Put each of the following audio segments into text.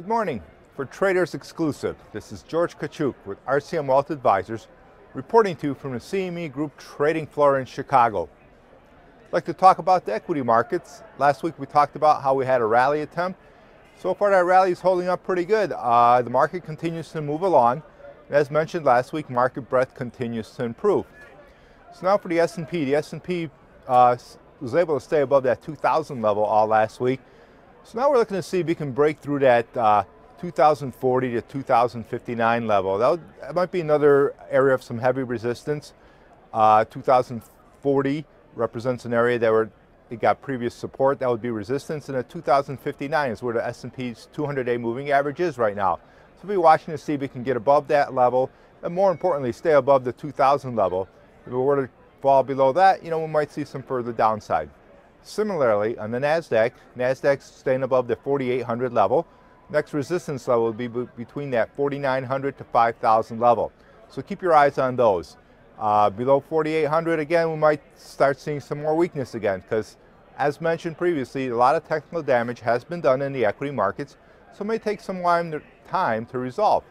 Good morning. For Traders Exclusive, this is George Kachuk with RCM Wealth Advisors reporting to you from the CME Group trading floor in Chicago. I'd like to talk about the equity markets. Last week we talked about how we had a rally attempt. So far that rally is holding up pretty good. The market continues to move along. As mentioned last week, market breadth continues to improve. So now for the S&P. The S&P was able to stay above that 2,000 level all last week. So now we're looking to see if we can break through that 2040 to 2059 level. That might be another area of some heavy resistance. 2040 represents an area that it got previous support. That would be resistance, and at 2059 is where the S&P's 200-day moving average is right now. So we'll be watching to see if we can get above that level, and more importantly, stay above the 2,000 level. If we were to fall below that, we might see some further downside. Similarly, on the NASDAQ's staying above the 4,800 level. Next resistance level will be between that 4,900 to 5,000 level. So keep your eyes on those. Below 4,800, again, we might start seeing some more weakness again because, as mentioned previously, a lot of technical damage has been done in the equity markets, so it may take some time to resolve.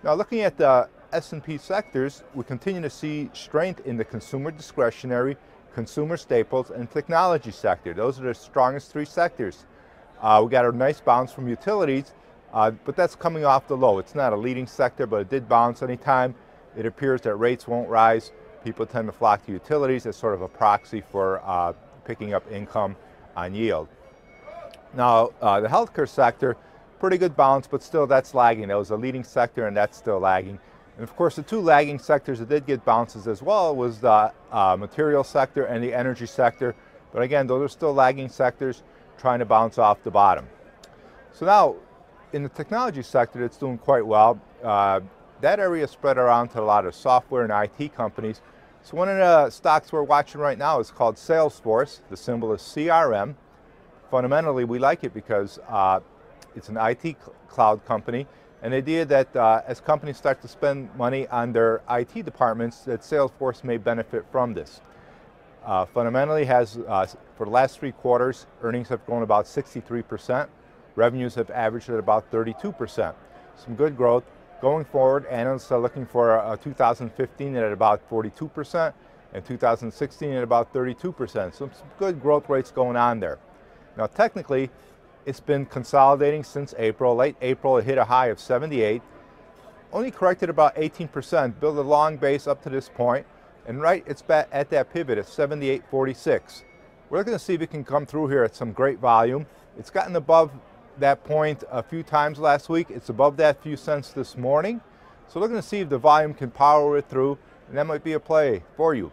Now, looking at the S&P sectors, we continue to see strength in the consumer discretionary, consumer staples, and technology sector. Those are the strongest three sectors. We got a nice bounce from utilities, but that's coming off the low. It's not a leading sector, but it did bounce anytime it appears that rates won't rise. People tend to flock to utilities as sort of a proxy for picking up income on yield. Now, the healthcare sector, pretty good bounce, but still that's lagging. That was a leading sector, and that's still lagging. And of course, the two lagging sectors that did get bounces as well was the material sector and the energy sector. But again, those are still lagging sectors trying to bounce off the bottom. So now, in the technology sector, it's doing quite well. That area is spread around to a lot of software and IT companies. So one of the stocks we're watching right now is called Salesforce. The symbol is CRM. Fundamentally, we like it because it's an IT cloud company. And the idea that as companies start to spend money on their IT departments, that Salesforce may benefit from this. Fundamentally, for the last 3 quarters, earnings have grown about 63%. Revenues have averaged at about 32%. Some good growth. Going forward, analysts are looking for 2015 at about 42% and 2016 at about 32%. So some good growth rates going on there. Now, technically, it's been consolidating since April. Late April, it hit a high of 78. Only corrected about 18%, built a long base up to this point, and it's back at that pivot at 78.46. We're looking to see if it can come through here at some great volume. It's gotten above that point a few times last week. It's above that few cents this morning. So looking to see if the volume can power it through, and that might be a play for you.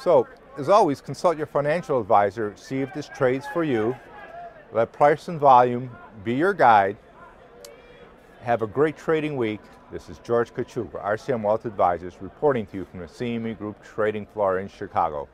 So, as always, consult your financial advisor, see if this trades for you. Let price and volume be your guide. Have a great trading week. This is George Kachuk for RCM Wealth Advisors reporting to you from the CME Group trading floor in Chicago.